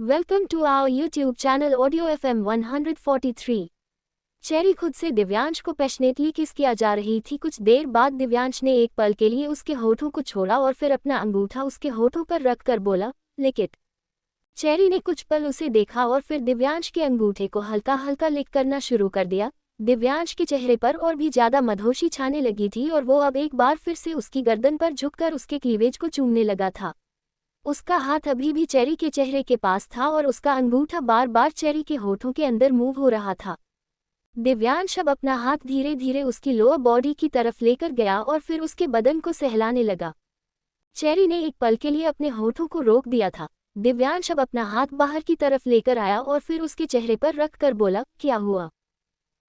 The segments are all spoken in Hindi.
Welcome to our YouTube channel audio FM 143। Cherry खुद से दिव्यांश को पैशनेटली किस किया जा रही थी। कुछ देर बाद दिव्यांश ने एक पल के लिए उसके होठों को छोड़ा और फिर अपना अंगूठा उसके होठों पर रख कर बोला, लिक इट। चेरी ने कुछ पल उसे देखा और फिर दिव्यांश के अंगूठे को हल्का हल्का लिक करना शुरू कर दिया। दिव्यांश के चेहरे पर और भी ज्यादा मदहोशी छाने लगी थी और वो अब एक बार फिर से उसकी गर्दन पर झुककर उसके क्लीवेज को चूमने लगा था। उसका हाथ अभी भी चेरी के चेहरे के पास था और उसका अंगूठा बार बार चेरी के होठों के अंदर मूव हो रहा था। दिव्यांश अब अपना हाथ धीरे धीरे उसकी लोअर बॉडी की तरफ लेकर गया और फिर उसके बदन को सहलाने लगा। चेरी ने एक पल के लिए अपने होठों को रोक दिया था। दिव्यांश अब अपना हाथ बाहर की तरफ लेकर आया और फिर उसके चेहरे पर रख कर बोला, क्या हुआ।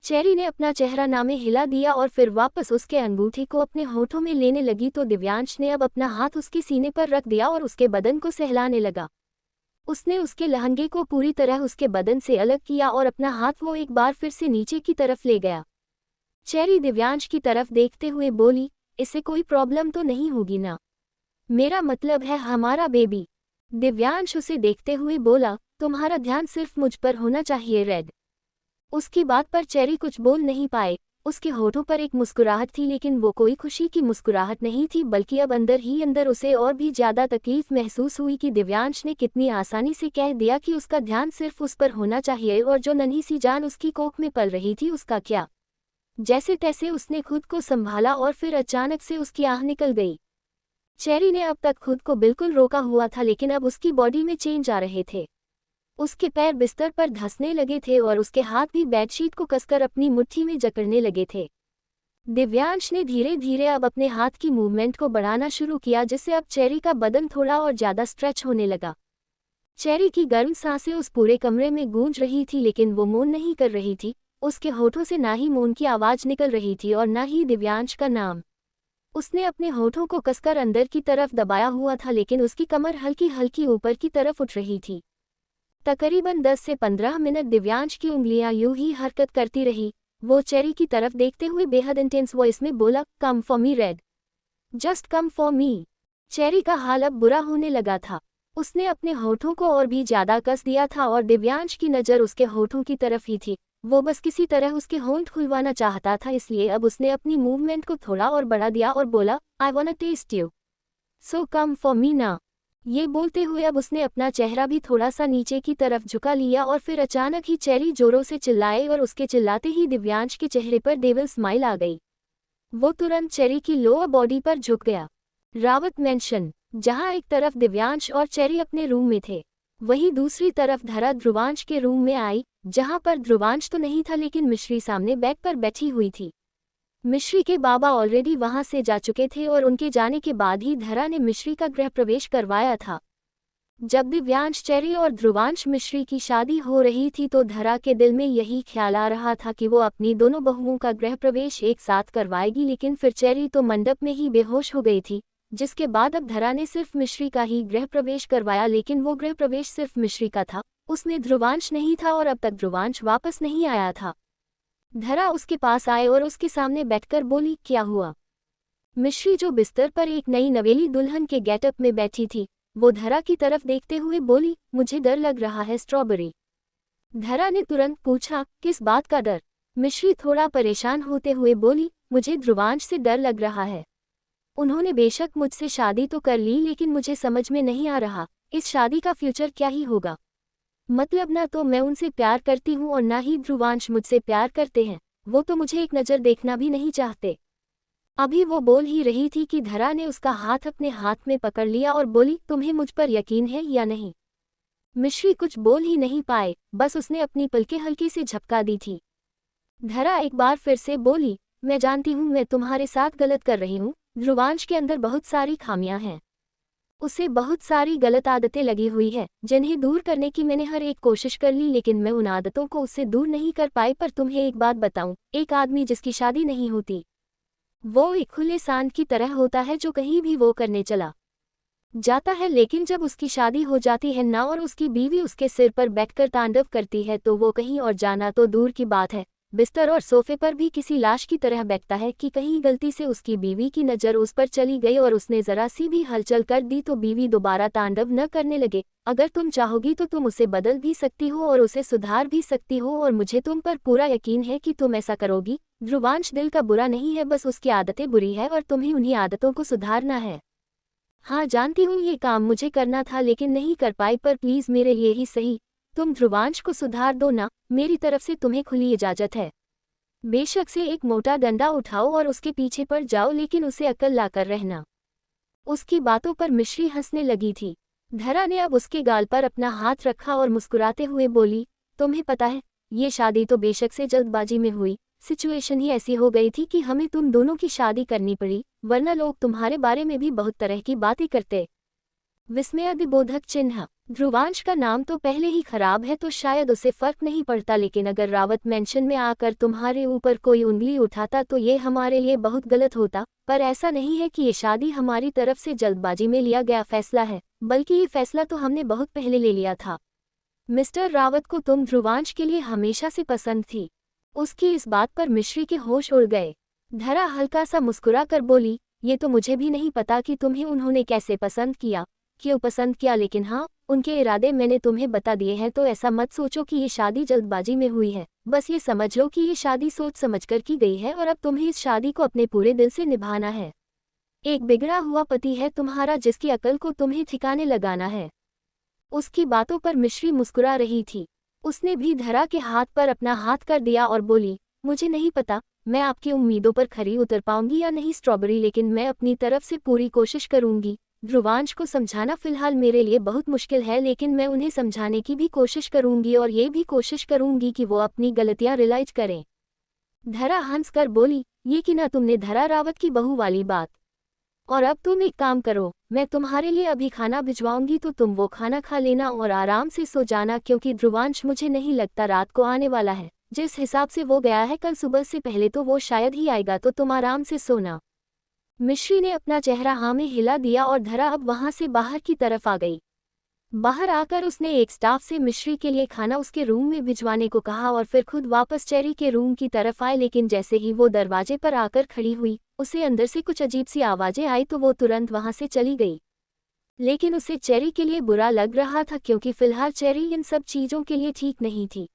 चेरी ने अपना चेहरा नामे हिला दिया और फिर वापस उसके अंगूठे को अपने होठों में लेने लगी तो दिव्यांश ने अब अपना हाथ उसके सीने पर रख दिया और उसके बदन को सहलाने लगा। उसने उसके लहंगे को पूरी तरह उसके बदन से अलग किया और अपना हाथ वो एक बार फिर से नीचे की तरफ ले गया। चेरी दिव्यांश की तरफ देखते हुए बोली, इससे कोई प्रॉब्लम तो नहीं होगी ना। मेरा मतलब है हमारा बेबी। दिव्यांश उसे देखते हुए बोला, तुम्हारा ध्यान सिर्फ मुझ पर होना चाहिए रेड। उसकी बात पर चेरी कुछ बोल नहीं पाए। उसके होठों पर एक मुस्कुराहट थी लेकिन वो कोई खुशी की मुस्कुराहट नहीं थी बल्कि अब अंदर ही अंदर उसे और भी ज्यादा तकलीफ महसूस हुई कि दिव्यांश ने कितनी आसानी से कह दिया कि उसका ध्यान सिर्फ उस पर होना चाहिए और जो नन्ही सी जान उसकी कोख में पल रही थी उसका क्या। जैसे तैसे उसने खुद को संभाला और फिर अचानक से उसकी आह निकल गई। चेरी ने अब तक खुद को बिल्कुल रोका हुआ था लेकिन अब उसकी बॉडी में चेंज आ रहे थे। उसके पैर बिस्तर पर धंसने लगे थे और उसके हाथ भी बेडशीट को कसकर अपनी मुट्ठी में जकड़ने लगे थे। दिव्यांश ने धीरे धीरे अब अपने हाथ की मूवमेंट को बढ़ाना शुरू किया जिससे अब चेरी का बदन थोड़ा और ज्यादा स्ट्रेच होने लगा। चेरी की गर्म सांसें उस पूरे कमरे में गूंज रही थी लेकिन वो मौन नहीं कर रही थी। उसके होठों से ना ही मौन की आवाज निकल रही थी और ना ही दिव्यांश का नाम। उसने अपने होठों को कसकर अंदर की तरफ दबाया हुआ था लेकिन उसकी कमर हल्की हल्की ऊपर की तरफ उठ रही थी। तकरीबन 10 से 15 मिनट दिव्यांश की उंगलियां यूं ही हरकत करती रही। वो चेरी की तरफ देखते हुए बेहद इंटेंस वॉइस में बोला, कम for me red, just come for me. Cherry का हाल अब बुरा होने लगा था। उसने अपने होठों को और भी ज्यादा कस दिया था और दिव्यांश की नज़र उसके होठों की तरफ ही थी। वो बस किसी तरह उसके होंठ खुलवाना चाहता था इसलिए अब उसने अपनी मूवमेंट को थोड़ा और बढ़ा दिया और बोला, I want to test you, so come for me ना। ये बोलते हुए अब उसने अपना चेहरा भी थोड़ा सा नीचे की तरफ झुका लिया और फिर अचानक ही चेरी जोरों से चिल्लाए और उसके चिल्लाते ही दिव्यांश के चेहरे पर डेविल स्माइल आ गई। वो तुरंत चेरी की लोअर बॉडी पर झुक गया। रावत मेंशन, जहां एक तरफ दिव्यांश और चेरी अपने रूम में थे वहीं दूसरी तरफ धरा ध्रुवांश के रूम में आई जहां पर ध्रुवांश तो नहीं था लेकिन मिश्री सामने बेड पर बैठी हुई थी। मिश्री के बाबा ऑलरेडी वहां से जा चुके थे और उनके जाने के बाद ही धरा ने मिश्री का गृह प्रवेश करवाया था। जब दिव्यांश चेरी और ध्रुवांश मिश्री की शादी हो रही थी तो धरा के दिल में यही ख्याल आ रहा था कि वो अपनी दोनों बहुओं का गृह प्रवेश एक साथ करवाएगी लेकिन फिर चेरी तो मंडप में ही बेहोश हो गई थी जिसके बाद अब धरा ने सिर्फ मिश्री का ही गृह प्रवेश करवाया लेकिन वो गृह प्रवेश सिर्फ मिश्री का था, उसमें ध्रुवांश नहीं था और अब तक ध्रुवांश वापस नहीं आया था। धरा उसके पास आए और उसके सामने बैठकर बोली, क्या हुआ। मिश्री जो बिस्तर पर एक नई नवेली दुल्हन के गेटअप में बैठी थी वो धरा की तरफ देखते हुए बोली, मुझे डर लग रहा है स्ट्रॉबेरी। धरा ने तुरंत पूछा, किस बात का डर। मिश्री थोड़ा परेशान होते हुए बोली, मुझे ध्रुवांश से डर लग रहा है। उन्होंने बेशक मुझसे शादी तो कर ली लेकिन मुझे समझ में नहीं आ रहा इस शादी का फ्यूचर क्या ही होगा। मतलब ना तो मैं उनसे प्यार करती हूँ और ना ही ध्रुवांश मुझसे प्यार करते हैं, वो तो मुझे एक नज़र देखना भी नहीं चाहते। अभी वो बोल ही रही थी कि धरा ने उसका हाथ अपने हाथ में पकड़ लिया और बोली, तुम्हें मुझ पर यकीन है या नहीं। मिश्री कुछ बोल ही नहीं पाए, बस उसने अपनी पलकें हल्की से झपका दी थी। धरा एक बार फिर से बोली, मैं जानती हूँ मैं तुम्हारे साथ गलत कर रही हूँ। ध्रुवांश के अंदर बहुत सारी खामियां हैं, उसे बहुत सारी गलत आदतें लगी हुई है जिन्हें दूर करने की मैंने हर एक कोशिश कर ली लेकिन मैं उन आदतों को उससे दूर नहीं कर पाई। पर तुम्हें एक बात बताऊं, एक आदमी जिसकी शादी नहीं होती वो एक खुले सांड की तरह होता है जो कहीं भी वो करने चला जाता है लेकिन जब उसकी शादी हो जाती है ना और उसकी बीवी उसके सिर पर बैठकर तांडव करती है तो वो कहीं और जाना तो दूर की बात है, बिस्तर और सोफे पर भी किसी लाश की तरह बैठता है कि कहीं गलती से उसकी बीवी की नज़र उस पर चली गई और उसने ज़रा सी भी हलचल कर दी तो बीवी दोबारा तांडव न करने लगे। अगर तुम चाहोगी तो तुम उसे बदल भी सकती हो और उसे सुधार भी सकती हो और मुझे तुम पर पूरा यकीन है कि तुम ऐसा करोगी। ध्रुवांश दिल का बुरा नहीं है, बस उसकी आदतें बुरी है और तुम्हें उन्हीं आदतों को सुधारना है। हाँ जानती हूँ ये काम मुझे करना था लेकिन नहीं कर पाई, पर प्लीज़ मेरे लिए ही सही तुम ध्रुवांश को सुधार दो ना, मेरी तरफ से तुम्हें खुली इजाज़त है। बेशक से एक मोटा डंडा उठाओ और उसके पीछे पड़ जाओ, लेकिन उसे अकल लाकर रहना। उसकी बातों पर मिश्री हंसने लगी थी। धरा ने अब उसके गाल पर अपना हाथ रखा और मुस्कुराते हुए बोली, तुम्हें पता है, ये शादी तो बेशक से जल्दबाजी में हुई। सिचुएशन ही ऐसी हो गई थी कि हमें तुम दोनों की शादी करनी पड़ी, वरना लोग तुम्हारे बारे में भी बहुत तरह की बातें करते। विस्मयादिबोधक चिन्ह। ध्रुवांश का नाम तो पहले ही खराब है तो शायद उसे फर्क नहीं पड़ता, लेकिन अगर रावत मेंशन में आकर तुम्हारे ऊपर कोई उंगली उठाता तो ये हमारे लिए बहुत गलत होता। पर ऐसा नहीं है कि ये शादी हमारी तरफ से जल्दबाजी में लिया गया फैसला है, बल्कि ये फैसला तो हमने बहुत पहले ले लिया था। मिस्टर रावत को तुम ध्रुवांश के लिए हमेशा से पसंद थी। उसकी इस बात पर मिश्री के होश उड़ गए। धरा हल्का सा मुस्कुरा कर बोली, ये तो मुझे भी नहीं पता कि तुम्हें उन्होंने कैसे पसंद किया, क्यों पसंद किया, लेकिन हाँ, उनके इरादे मैंने तुम्हें बता दिए हैं। तो ऐसा मत सोचो कि ये शादी जल्दबाजी में हुई है, बस ये समझ लो कि ये शादी सोच समझकर की गई है और अब तुम्हें इस शादी को अपने पूरे दिल से निभाना है। एक बिगड़ा हुआ पति है तुम्हारा जिसकी अकल को तुम्हें ठिकाने लगाना है। उसकी बातों पर मिश्री मुस्कुरा रही थी। उसने भी धरा के हाथ पर अपना हाथ कर दिया और बोली, मुझे नहीं पता मैं आपकी उम्मीदों पर खरी उतर पाऊंगी या नहीं स्ट्रॉबेरी, लेकिन मैं अपनी तरफ से पूरी कोशिश करूंगी। ध्रुवांश को समझाना फिलहाल मेरे लिए बहुत मुश्किल है, लेकिन मैं उन्हें समझाने की भी कोशिश करूंगी और ये भी कोशिश करूंगी कि वो अपनी गलतियां रियलाइज करें। धरा हंसकर बोली, ये कि ना तुमने धरा रावत की बहू वाली बात। और अब तुम एक काम करो, मैं तुम्हारे लिए अभी खाना भिजवाऊंगी तो तुम वो खाना खा लेना और आराम से सो जाना, क्योंकि ध्रुवांश मुझे नहीं लगता रात को आने वाला है। जिस हिसाब से वो गया है कल सुबह से पहले तो वो शायद ही आएगा, तो तुम आराम से सोना। मिश्री ने अपना चेहरा हाँ में हिला दिया और धरा अब वहां से बाहर की तरफ आ गई। बाहर आकर उसने एक स्टाफ से मिश्री के लिए खाना उसके रूम में भिजवाने को कहा और फिर खुद वापस चेरी के रूम की तरफ आए, लेकिन जैसे ही वो दरवाजे पर आकर खड़ी हुई, उसे अंदर से कुछ अजीब सी आवाजें आई तो वो तुरंत वहां से चली गई। लेकिन उसे चेरी के लिए बुरा लग रहा था, क्योंकि फिलहाल चेरी इन सब चीजों के लिए ठीक नहीं थी।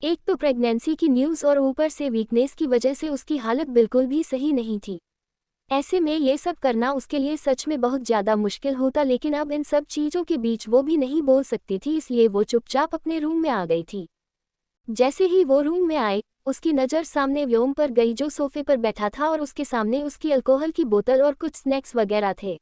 एक तो प्रेगनेंसी की न्यूज़ और ऊपर से वीकनेस की वजह से उसकी हालत बिल्कुल भी सही नहीं थी। ऐसे में ये सब करना उसके लिए सच में बहुत ज़्यादा मुश्किल होता, लेकिन अब इन सब चीज़ों के बीच वो भी नहीं बोल सकती थी, इसलिए वो चुपचाप अपने रूम में आ गई थी। जैसे ही वो रूम में आए, उसकी नज़र सामने व्योम पर गई जो सोफे पर बैठा था और उसके सामने उसकी अल्कोहल की बोतल और कुछ स्नैक्स वगैरह थे।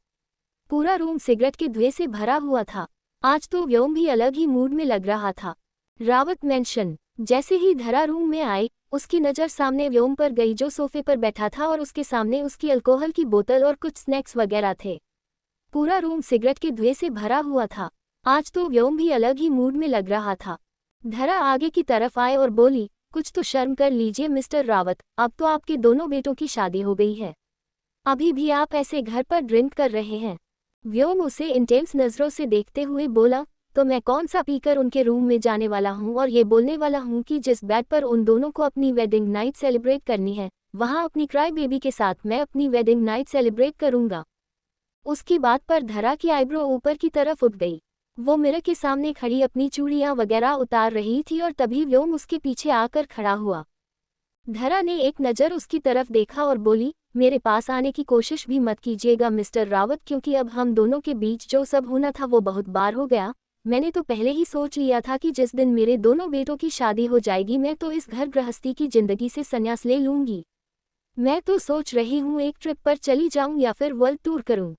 पूरा रूम सिगरेट के धुएं से भरा हुआ था। आज तो व्योम भी अलग ही मूड में लग रहा था। रावत मेंशन। जैसे ही धरा रूम में आए, उसकी नज़र सामने व्योम पर गई जो सोफे पर बैठा था और उसके सामने उसकी अल्कोहल की बोतल और कुछ स्नैक्स वगैरह थे। पूरा रूम सिगरेट के धुएं से भरा हुआ था। आज तो व्योम भी अलग ही मूड में लग रहा था। धरा आगे की तरफ आए और बोली, कुछ तो शर्म कर लीजिए मिस्टर रावत, अब तो आपके दोनों बेटों की शादी हो गई है, अभी भी आप ऐसे घर पर ड्रिंक कर रहे हैं। व्योम उसे इंटेंस नज़रों से देखते हुए बोला, तो मैं कौन सा पीकर उनके रूम में जाने वाला हूँ और ये बोलने वाला हूँ कि जिस बेड पर उन दोनों को अपनी वेडिंग नाइट सेलिब्रेट करनी है, वहाँ अपनी क्राई बेबी के साथ मैं अपनी वेडिंग नाइट सेलिब्रेट करूँगा। उसकी बात पर धरा की आईब्रो ऊपर की तरफ उठ गई। वो मिरर के सामने खड़ी अपनी चूड़ियाँ वगैरह उतार रही थी और तभी व्योम उसके पीछे आकर खड़ा हुआ। धरा ने एक नज़र उसकी तरफ देखा और बोली, मेरे पास आने की कोशिश भी मत कीजिएगा मिस्टर रावत, क्योंकि अब हम दोनों के बीच जो सब होना था वो बहुत बार हो गया। मैंने तो पहले ही सोच लिया था कि जिस दिन मेरे दोनों बेटों की शादी हो जाएगी मैं तो इस घर गृहस्थी की जिंदगी से संन्यास ले लूंगी। मैं तो सोच रही हूँ एक ट्रिप पर चली जाऊं या फिर वर्ल्ड टूर करूं।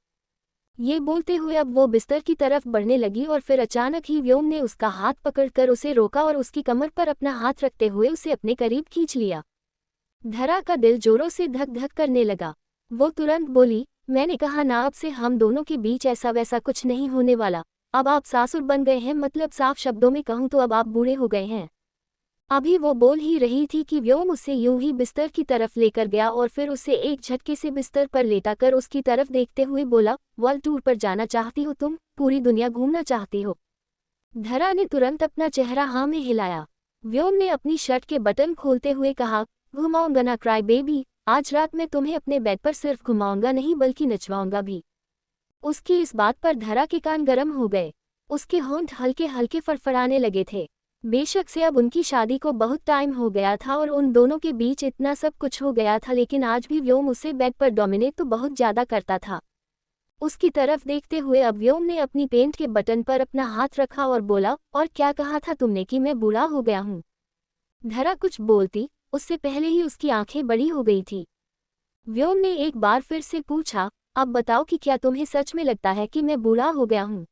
ये बोलते हुए अब वो बिस्तर की तरफ बढ़ने लगी और फिर अचानक ही व्योम ने उसका हाथ पकड़कर उसे रोका और उसकी कमर पर अपना हाथ रखते हुए उसे अपने करीब खींच लिया। धरा का दिल जोरों से धक धक करने लगा। वो तुरंत बोली, मैंने कहा ना, अब से हम दोनों के बीच ऐसा वैसा कुछ नहीं होने वाला। अब आप सासुर बन गए हैं, मतलब साफ शब्दों में कहूँ तो अब आप बूढ़े हो गए हैं। अभी वो बोल ही रही थी कि व्योम उसे यूं ही बिस्तर की तरफ लेकर गया और फिर उसे एक झटके से बिस्तर पर लेटाकर उसकी तरफ देखते हुए बोला, वर्ल्ड टूर पर जाना चाहती हो तुम, पूरी दुनिया घूमना चाहती हो? धरा ने तुरंत अपना चेहरा हाँ में हिलाया। व्योम ने अपनी शर्ट के बटन खोलते हुए कहा, घुमाऊंगा ना क्राई बेबी, आज रात मैं तुम्हें अपने बेड पर सिर्फ घुमाऊंगा नहीं बल्कि नचवाऊंगा भी। उसकी इस बात पर धरा के कान गर्म हो गए। उसके होंठ हल्के हल्के फड़फड़ाने लगे थे। बेशक से अब उनकी शादी को बहुत टाइम हो गया था और उन दोनों के बीच इतना सब कुछ हो गया था, लेकिन आज भी व्योम उसे बेड पर डोमिनेट तो बहुत ज्यादा करता था। उसकी तरफ देखते हुए अब व्योम ने अपनी पेंट के बटन पर अपना हाथ रखा और बोला, और क्या कहा था तुमने कि मैं बूढ़ा हो गया हूँ? धरा कुछ बोलती, उससे पहले ही उसकी आंखें बड़ी हो गई थी। व्योम ने एक बार फिर से पूछा, अब बताओ कि क्या तुम्हें सच में लगता है कि मैं बूढ़ा हो गया हूँ?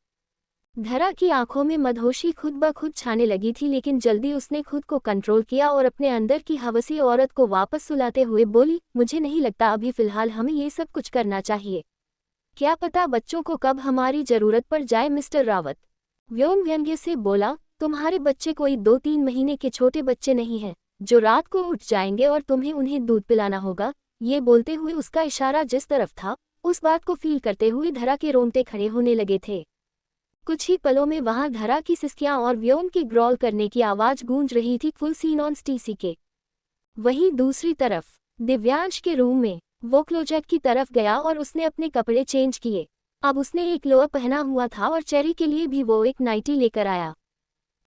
धरा की आंखों में मदहोशी खुद ब खुद छाने लगी थी, लेकिन जल्दी उसने खुद को कंट्रोल किया और अपने अंदर की हवसी औरत को वापस सुलाते हुए बोली, मुझे नहीं लगता अभी फिलहाल हमें ये सब कुछ करना चाहिए। क्या पता बच्चों को कब हमारी जरूरत पड़ जाए मिस्टर रावत। व्योम व्यंग्य से बोला, तुम्हारे बच्चे कोई 2-3 महीने के छोटे बच्चे नहीं हैं जो रात को उठ जाएंगे और तुम्हें उन्हें दूध पिलाना होगा। ये बोलते हुए उसका इशारा जिस तरफ था, उस बात को फील करते हुए धरा के रोंगटे खड़े होने लगे थे। कुछ ही पलों में वहां धरा की सिसकियां और व्योम की ग्रॉल करने की आवाज गूंज रही थी फुल सीन ऑन टीसी के। वहीं दूसरी तरफ दिव्यांश के रूम में वो क्लोजेट की तरफ गया और उसने अपने कपड़े चेंज किए। अब उसने एक लोअर पहना हुआ था और चेरी के लिए भी वो एक नाइटी लेकर आया।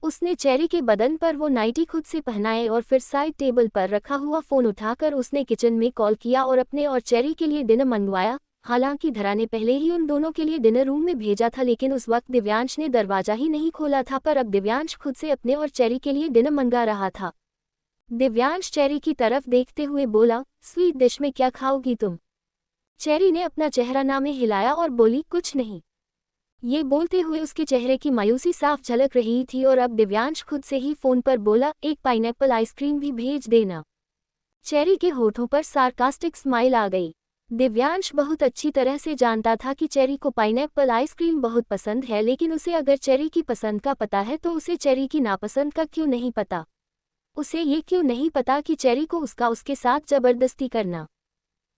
उसने चेरी के बदन पर वो नाइटी खुद से पहनाए और फिर साइड टेबल पर रखा हुआ फोन उठाकर उसने किचन में कॉल किया और अपने और चेरी के लिए डिनर मंगवाया। हालांकि धरा ने पहले ही उन दोनों के लिए डिनर रूम में भेजा था, लेकिन उस वक्त दिव्यांश ने दरवाजा ही नहीं खोला था, पर अब दिव्यांश खुद से अपने और चेरी के लिए डिनर मंगा रहा था। दिव्यांश चेरी की तरफ देखते हुए बोला, स्वीट डिश में क्या खाओगी तुम? चेरी ने अपना चेहरा ना में हिलाया और बोली, कुछ नहीं। ये बोलते हुए उसके चेहरे की मायूसी साफ झलक रही थी और अब दिव्यांश खुद से ही फोन पर बोला, एक पाइनएप्पल आइसक्रीम भी भेज देना। चेरी के होठों पर सार्कास्टिक स्माइल आ गई। दिव्यांश बहुत अच्छी तरह से जानता था कि चेरी को पाइनएप्पल आइसक्रीम बहुत पसंद है, लेकिन उसे अगर चेरी की पसंद का पता है तो उसे चेरी की नापसंद का क्यों नहीं पता। उसे ये क्यों नहीं पता कि चेरी को उसके साथ जबरदस्ती करना,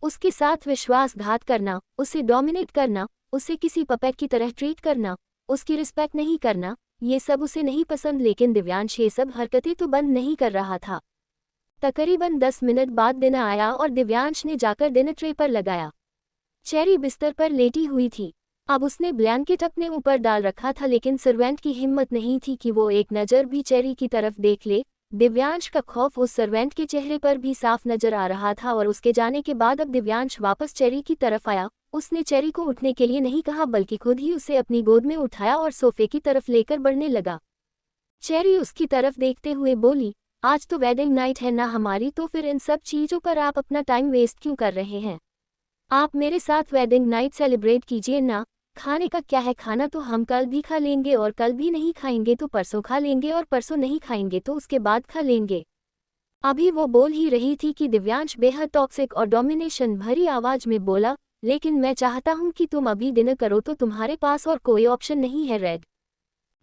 उसके साथ विश्वासघात करना, उसे डोमिनेट करना, उसे किसी पपेट की तरह ट्रीट करना, उसकी रिस्पेक्ट नहीं करना, ये सब उसे नहीं पसंद। लेकिन दिव्यांश ये सब हरकतें तो बंद नहीं कर रहा था। तकरीबन 10 मिनट बाद डिनर आया और दिव्यांश ने जाकर डिनर ट्रे पर लगाया। चेरी बिस्तर पर लेटी हुई थी। अब उसने ब्लैंकेट अपने ऊपर डाल रखा था, लेकिन सर्वेंट की हिम्मत नहीं थी कि वो एक नज़र भी चेरी की तरफ देख ले। दिव्यांश का खौफ उस सर्वेंट के चेहरे पर भी साफ नजर आ रहा था और उसके जाने के बाद अब दिव्यांश वापस चेरी की तरफ आया। उसने चेरी को उठने के लिए नहीं कहा, बल्कि खुद ही उसे अपनी गोद में उठाया और सोफे की तरफ लेकर बढ़ने लगा। चेरी उसकी तरफ देखते हुए बोली, आज तो वेडिंग नाइट है ना हमारी, तो फिर इन सब चीज़ों पर आप अपना टाइम वेस्ट क्यों कर रहे हैं? आप मेरे साथ वेडिंग नाइट सेलिब्रेट कीजिए ना। खाने का क्या है, खाना तो हम कल भी खा लेंगे और कल भी नहीं खाएंगे तो परसों खा लेंगे और परसों नहीं खाएंगे तो उसके बाद खा लेंगे। अभी वो बोल ही रही थी कि दिव्यांश बेहद टॉक्सिक और डोमिनेशन भरी आवाज में बोला, लेकिन मैं चाहता हूँ कि तुम अभी डिनर करो, तो तुम्हारे पास और कोई ऑप्शन नहीं है रेड।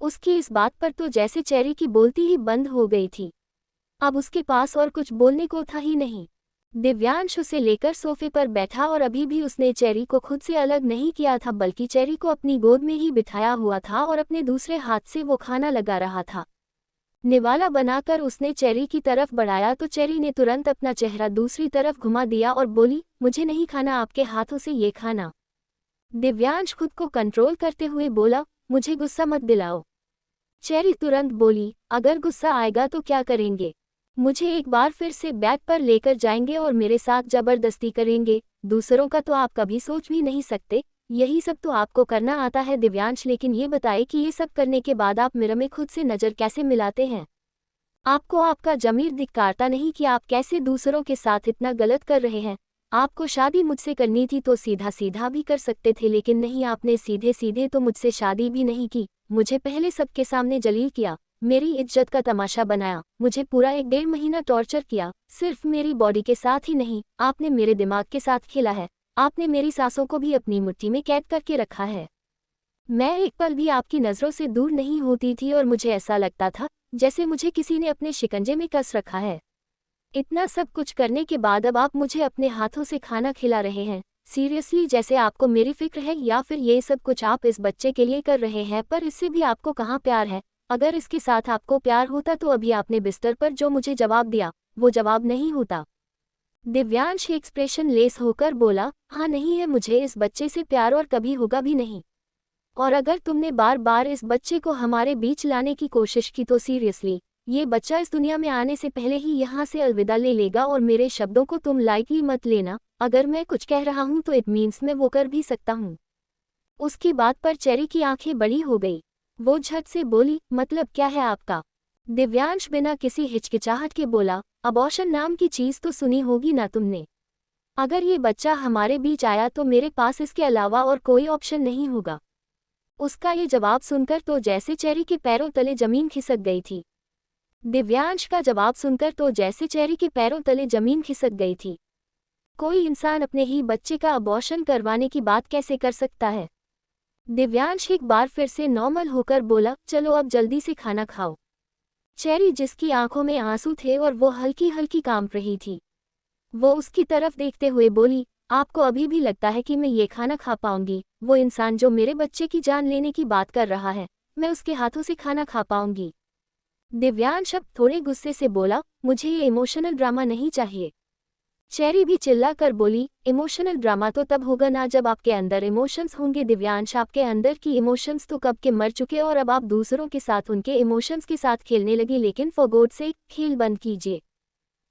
उसकी इस बात पर तो जैसे चेरी की बोलती ही बंद हो गई थी। अब उसके पास और कुछ बोलने को था ही नहीं। दिव्यांश उसे लेकर सोफे पर बैठा और अभी भी उसने चेरी को खुद से अलग नहीं किया था, बल्कि चेरी को अपनी गोद में ही बिठाया हुआ था और अपने दूसरे हाथ से वो खाना लगा रहा था। निवाला बनाकर उसने चेरी की तरफ बढ़ाया तो चेरी ने तुरंत अपना चेहरा दूसरी तरफ घुमा दिया और बोली, मुझे नहीं खाना आपके हाथों से ये खाना। दिव्यांश खुद को कंट्रोल करते हुए बोला, मुझे गुस्सा मत दिलाओ। चेरी तुरंत बोली, अगर गुस्सा आएगा तो क्या करेंगे? मुझे एक बार फिर से बैग पर लेकर जाएंगे और मेरे साथ जबरदस्ती करेंगे। दूसरों का तो आप कभी सोच भी नहीं सकते, यही सब तो आपको करना आता है दिव्यांश। लेकिन ये बताए कि ये सब करने के बाद आप मिरर में खुद से नज़र कैसे मिलाते हैं? आपको आपका ज़मीर धिक्कारता नहीं कि आप कैसे दूसरों के साथ इतना गलत कर रहे हैं? आपको शादी मुझसे करनी थी तो सीधा सीधा भी कर सकते थे, लेकिन नहीं, आपने सीधे सीधे तो मुझसे शादी भी नहीं की। मुझे पहले सबके सामने जलील किया, मेरी इज्जत का तमाशा बनाया, मुझे पूरा 1-1.5 महीना टॉर्चर किया। सिर्फ मेरी बॉडी के साथ ही नहीं, आपने मेरे दिमाग के साथ खेला है। आपने मेरी सांसों को भी अपनी मुट्ठी में कैद करके रखा है। मैं एक पल भी आपकी नज़रों से दूर नहीं होती थी और मुझे ऐसा लगता था जैसे मुझे किसी ने अपने शिकंजे में कस रखा है। इतना सब कुछ करने के बाद अब आप मुझे अपने हाथों से खाना खिला रहे हैं। सीरियसली, जैसे आपको मेरी फिक्र है, या फिर ये सब कुछ आप इस बच्चे के लिए कर रहे हैं? पर इससे भी आपको कहाँ प्यार है? अगर इसके साथ आपको प्यार होता तो अभी आपने बिस्तर पर जो मुझे जवाब दिया वो जवाब नहीं होता। दिव्यांश एक्सप्रेशन लेस होकर बोला, हाँ नहीं है मुझे इस बच्चे से प्यार और कभी होगा भी नहीं। और अगर तुमने बार बार इस बच्चे को हमारे बीच लाने की कोशिश की तो सीरियसली ये बच्चा इस दुनिया में आने से पहले ही यहाँ से अलविदा ले लेगा। और मेरे शब्दों को तुम लाइटली मत लेना, अगर मैं कुछ कह रहा हूँ तो इट मीन्स मैं वो कर भी सकता हूँ। उसकी बात पर चेरी की आंखें बड़ी हो गई। वो झट से बोली, मतलब क्या है आपका? दिव्यांश बिना किसी हिचकिचाहट के बोला, अबॉर्शन नाम की चीज़ तो सुनी होगी ना तुमने। अगर ये बच्चा हमारे बीच आया तो मेरे पास इसके अलावा और कोई ऑप्शन नहीं होगा। उसका ये जवाब सुनकर तो जैसे चेरी के पैरों तले जमीन खिसक गई थी। दिव्यांश का जवाब सुनकर तो जैसे चेरी के पैरों तले जमीन खिसक गई थी। कोई इंसान अपने ही बच्चे का अबॉर्शन करवाने की बात कैसे कर सकता है? दिव्यांश एक बार फिर से नॉर्मल होकर बोला, चलो अब जल्दी से खाना खाओ। चेरी, जिसकी आंखों में आंसू थे और वो हल्की हल्की कांप रही थी, वो उसकी तरफ देखते हुए बोली, आपको अभी भी लगता है कि मैं ये खाना खा पाऊंगी? वो इंसान जो मेरे बच्चे की जान लेने की बात कर रहा है, मैं उसके हाथों से खाना खा पाऊंगी? दिव्यांश अब थोड़े गुस्से से बोला, मुझे ये इमोशनल ड्रामा नहीं चाहिए। चेरी भी चिल्ला कर बोली, इमोशनल ड्रामा तो तब होगा ना जब आपके अंदर इमोशंस होंगे। दिव्यांश, आपके अंदर की इमोशंस तो कब के मर चुके और अब आप दूसरों के साथ उनके इमोशंस के साथ खेलने लगी। लेकिन फॉर गॉड से खेल बंद कीजिए,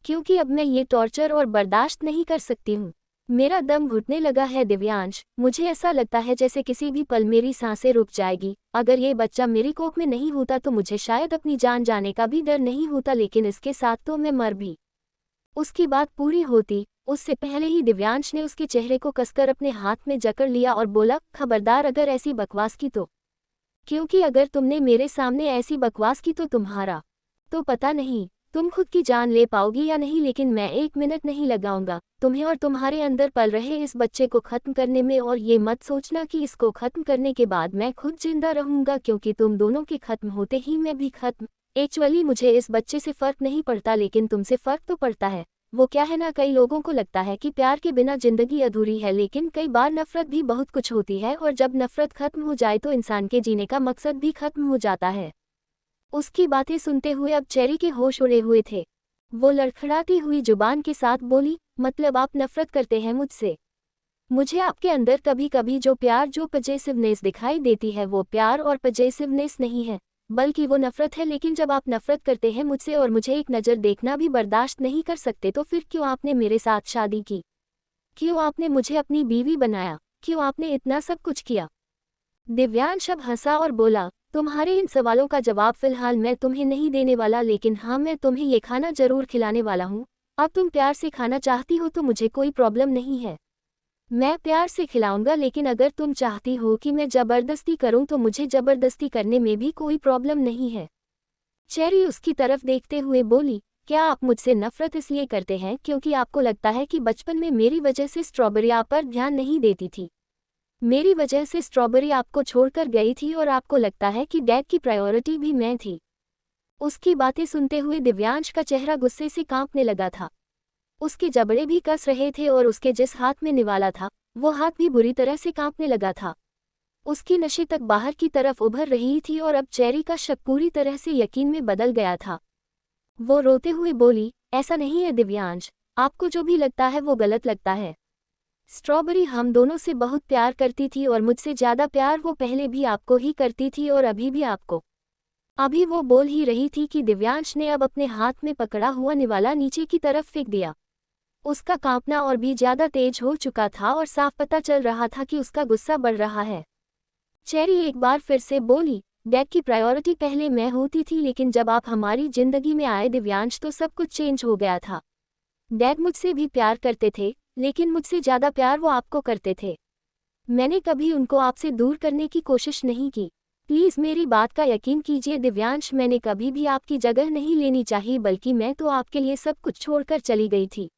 क्योंकि अब मैं ये टॉर्चर और बर्दाश्त नहीं कर सकती हूँ। मेरा दम घुटने लगा है दिव्यांश, मुझे ऐसा लगता है जैसे किसी भी पल मेरी सांसें रुक जाएगी। अगर ये बच्चा मेरी कोख में नहीं होता तो मुझे शायद अपनी जान जाने का भी डर नहीं होता, लेकिन इसके साथ तो मैं मर भी। उसकी बात पूरी होती उससे पहले ही दिव्यांश ने उसके चेहरे को कसकर अपने हाथ में जकड़ लिया और बोला, खबरदार अगर ऐसी बकवास की तो, क्योंकि अगर तुमने मेरे सामने ऐसी बकवास की तो तुम्हारा तो पता नहीं तुम खुद की जान ले पाओगी या नहीं, लेकिन मैं 1 मिनट नहीं लगाऊंगा तुम्हें और तुम्हारे अंदर पल रहे इस बच्चे को खत्म करने में। और ये मत सोचना कि इसको खत्म करने के बाद मैं खुद जिंदा रहूंगा, क्योंकि तुम दोनों के खत्म होते ही मैं भी खत्म। एक्चुअली मुझे इस बच्चे से फर्क नहीं पड़ता, लेकिन तुमसे फर्क तो पड़ता है। वो क्या है ना, कई लोगों को लगता है कि प्यार के बिना जिंदगी अधूरी है, लेकिन कई बार नफरत भी बहुत कुछ होती है, और जब नफरत खत्म हो जाए तो इंसान के जीने का मकसद भी खत्म हो जाता है। उसकी बातें सुनते हुए अब चेरी के होश उड़े हुए थे। वो लड़खड़ाती हुई जुबान के साथ बोली, मतलब आप नफरत करते हैं मुझसे? मुझे आपके अंदर कभी कभी जो प्यार, जो पजेसिवनेस दिखाई देती है वो प्यार और पजेसिवनेस नहीं है, बल्कि वो नफरत है। लेकिन जब आप नफरत करते हैं मुझसे और मुझे एक नज़र देखना भी बर्दाश्त नहीं कर सकते, तो फिर क्यों आपने मेरे साथ शादी की? क्यों आपने मुझे अपनी बीवी बनाया? क्यों आपने इतना सब कुछ किया? दिव्यांश अब हंसा और बोला, तुम्हारे इन सवालों का जवाब फिलहाल मैं तुम्हें नहीं देने वाला, लेकिन हाँ मैं तुम्हें ये खाना जरूर खिलाने वाला हूँ। अब तुम प्यार से खाना चाहती हो तो मुझे कोई प्रॉब्लम नहीं है, मैं प्यार से खिलाऊंगा। लेकिन अगर तुम चाहती हो कि मैं जबरदस्ती करूं तो मुझे जबरदस्ती करने में भी कोई प्रॉब्लम नहीं है। चेरी उसकी तरफ देखते हुए बोली, क्या आप मुझसे नफरत इसलिए करते हैं क्योंकि आपको लगता है कि बचपन में मेरी वजह से स्ट्रॉबेरी आप पर ध्यान नहीं देती थी? मेरी वजह से स्ट्रॉबेरी आपको छोड़कर गई थी और आपको लगता है कि डैड की प्रायोरिटी भी मैं थी? उसकी बातें सुनते हुए दिव्यांश का चेहरा गुस्से से कांपने लगा था। उसके जबड़े भी कस रहे थे और उसके जिस हाथ में निवाला था वो हाथ भी बुरी तरह से कांपने लगा था। उसकी नशे तक बाहर की तरफ उभर रही थी और अब चेरी का शक पूरी तरह से यकीन में बदल गया था। वो रोते हुए बोली, ऐसा नहीं है दिव्यांश, आपको जो भी लगता है वो गलत लगता है। स्ट्रॉबेरी हम दोनों से बहुत प्यार करती थी और मुझसे ज़्यादा प्यार वो पहले भी आपको ही करती थी और अभी भी आपको। अभी वो बोल ही रही थी कि दिव्यांश ने अब अपने हाथ में पकड़ा हुआ निवाला नीचे की तरफ फेंक दिया। उसका कांपना और भी ज़्यादा तेज हो चुका था और साफ पता चल रहा था कि उसका गुस्सा बढ़ रहा है। चेरी एक बार फिर से बोली, डैड की प्रायोरिटी पहले मैं होती थी, लेकिन जब आप हमारी जिंदगी में आए दिव्यांश तो सब कुछ चेंज हो गया था। डैड मुझसे भी प्यार करते थे, लेकिन मुझसे ज़्यादा प्यार वो आपको करते थे। मैंने कभी उनको आपसे दूर करने की कोशिश नहीं की। प्लीज़ मेरी बात का यकीन कीजिए दिव्यांश, मैंने कभी भी आपकी जगह नहीं लेनी चाहिए, बल्कि मैं तो आपके लिए सब कुछ छोड़कर चली गई थी।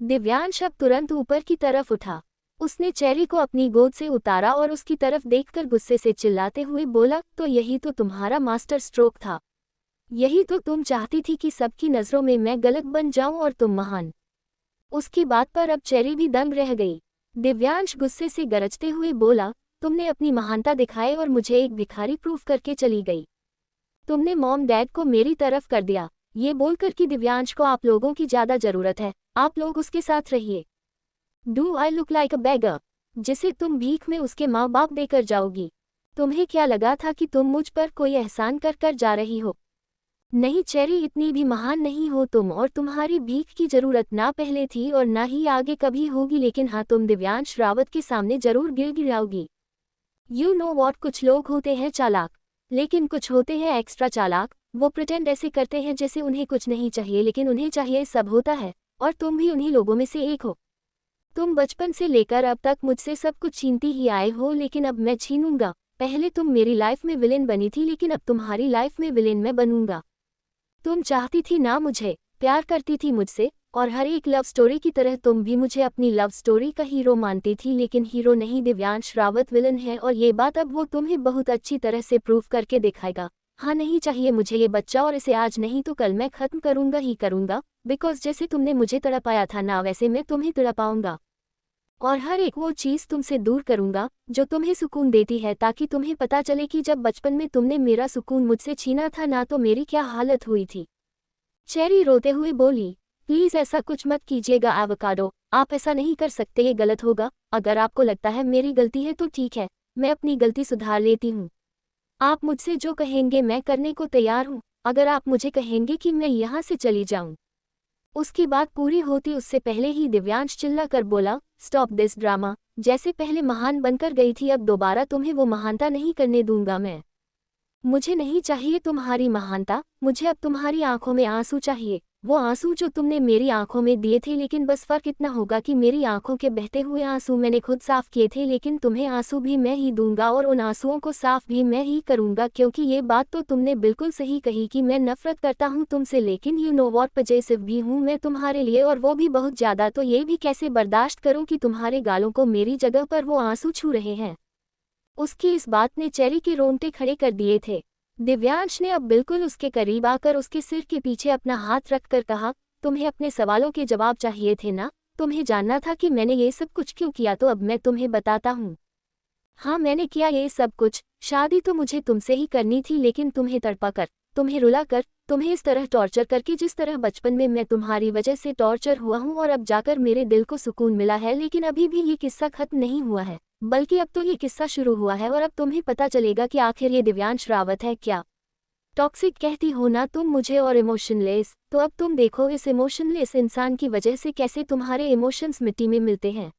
दिव्यांश अब तुरंत ऊपर की तरफ उठा। उसने चेरी को अपनी गोद से उतारा और उसकी तरफ देखकर गुस्से से चिल्लाते हुए बोला, तो यही तो तुम्हारा मास्टर स्ट्रोक था? यही तो तुम चाहती थी कि सबकी नज़रों में मैं गलत बन जाऊं और तुम महान? उसकी बात पर अब चेरी भी दंग रह गई। दिव्यांश गुस्से से गरजते हुए बोला, तुमने अपनी महानता दिखाए और मुझे एक भिखारी प्रूफ करके चली गई। तुमने मॉम डैड को मेरी तरफ कर दिया, ये बोलकर कि दिव्यांश को आप लोगों की ज़्यादा ज़रूरत है, आप लोग उसके साथ रहिए। Do I look like a beggar, जिसे तुम भीख में उसके माँ बाप देकर जाओगी? तुम्हें क्या लगा था कि तुम मुझ पर कोई एहसान कर कर जा रही हो? नहीं चेरी, इतनी भी महान नहीं हो तुम, और तुम्हारी भीख की जरूरत ना पहले थी और ना ही आगे कभी होगी, लेकिन हाँ, तुम दिव्यांश रावत के सामने जरूर गिड़गिड़ाओगी। यू नो वॉट, कुछ लोग होते हैं चालाक, लेकिन कुछ होते हैं एक्स्ट्रा चालाक। वो प्रिटेंड ऐसे करते हैं जैसे उन्हें कुछ नहीं चाहिए, लेकिन उन्हें चाहिए सब होता है, और तुम भी उन्हीं लोगों में से एक हो। तुम बचपन से लेकर अब तक मुझसे सब कुछ छीनती ही आए हो, लेकिन अब मैं छीनूंगा। पहले तुम मेरी लाइफ में विलेन बनी थी, लेकिन अब तुम्हारी लाइफ में विलेन मैं बनूंगा। तुम चाहती थी ना मुझे, प्यार करती थी मुझसे, और हर एक लव स्टोरी की तरह तुम भी मुझे अपनी लव स्टोरी का हीरो मानती थी, लेकिन हीरो नहीं, दिव्यांश रावत विलन है, और ये बात अब वो तुम्हें बहुत अच्छी तरह से प्रूव करके दिखाएगा। हाँ, नहीं चाहिए मुझे ये बच्चा, और इसे आज नहीं तो कल मैं खत्म करूंगा ही करूंगा, बिकॉज जैसे तुमने मुझे तड़पाया था ना, वैसे मैं तुम्हें तड़पाऊंगा, और हर एक वो चीज़ तुमसे दूर करूंगा जो तुम्हें सुकून देती है, ताकि तुम्हें पता चले कि जब बचपन में तुमने मेरा सुकून मुझसे छीना था ना, तो मेरी क्या हालत हुई थी। चेरी रोते हुए बोली, प्लीज़ ऐसा कुछ मत कीजिएगा एवोकाडो, आप ऐसा नहीं कर सकते, ये गलत होगा। अगर आपको लगता है मेरी गलती है तो ठीक है, मैं अपनी गलती सुधार लेती हूँ। आप मुझसे जो कहेंगे मैं करने को तैयार हूँ। अगर आप मुझे कहेंगे कि मैं यहाँ से चली जाऊँ। उसकी बात पूरी होती उससे पहले ही दिव्यांश चिल्ला कर बोला, स्टॉप दिस ड्रामा, जैसे पहले महान बनकर गई थी, अब दोबारा तुम्हें वो महानता नहीं करने दूंगा मैं। मुझे नहीं चाहिए तुम्हारी महानता, मुझे अब तुम्हारी आंखों में आंसू चाहिए, वो आंसू जो तुमने मेरी आंखों में दिए थे, लेकिन बस फर्क इतना होगा कि मेरी आंखों के बहते हुए आंसू मैंने खुद साफ किए थे, लेकिन तुम्हें आंसू भी मैं ही दूंगा, और उन आंसुओं को साफ भी मैं ही करूंगा, क्योंकि ये बात तो तुमने बिल्कुल सही कही कि मैं नफरत करता हूँ तुमसे, लेकिन यू नो वॉट, पजेसिव भी हूँ मैं तुम्हारे लिए, और वो भी बहुत ज़्यादा। तो ये भी कैसे बर्दाश्त करूँ कि तुम्हारे गालों को मेरी जगह पर वो आंसू छू रहे हैं। उसकी इस बात ने चेरी के रोंगटे खड़े कर दिए थे। दिव्यांश ने अब बिल्कुल उसके करीब आकर उसके सिर के पीछे अपना हाथ रखकर कहा, तुम्हें अपने सवालों के जवाब चाहिए थे ना, तुम्हें जानना था कि मैंने ये सब कुछ क्यों किया, तो अब मैं तुम्हें बताता हूँ। हाँ, मैंने किया ये सब कुछ, शादी तो मुझे तुमसे ही करनी थी, लेकिन तुम्हें तड़पा कर, तुम्हें रुला कर, तुम्हें इस तरह टॉर्चर करके जिस तरह बचपन में मैं तुम्हारी वजह से टॉर्चर हुआ हूँ, और अब जाकर मेरे दिल को सुकून मिला है। लेकिन अभी भी ये किस्सा खत्म नहीं हुआ है, बल्कि अब तो ये किस्सा शुरू हुआ है, और अब तुम्हें पता चलेगा कि आखिर ये दिव्यांश रावत है क्या। टॉक्सिक कहती हो ना तुम मुझे, और इमोशनलेस, तो अब तुम देखो इस इमोशनलेस इंसान की वजह से कैसे तुम्हारे इमोशंस मिट्टी में मिलते हैं।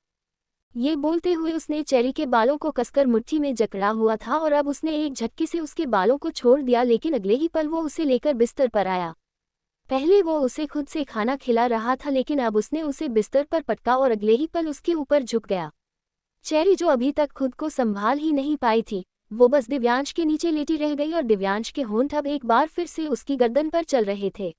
ये बोलते हुए उसने चेरी के बालों को कसकर मुट्ठी में जकड़ा हुआ था, और अब उसने एक झटके से उसके बालों को छोड़ दिया, लेकिन अगले ही पल वो उसे लेकर बिस्तर पर आया। पहले वो उसे खुद से खाना खिला रहा था, लेकिन अब उसने उसे बिस्तर पर पटका और अगले ही पल उसके ऊपर झुक गया। चेरी, जो अभी तक खुद को संभाल ही नहीं पाई थी, वो बस दिव्यांश के नीचे लेटी रह गई, और दिव्यांश के होंठ अब एक बार फिर से उसकी गर्दन पर चल रहे थे।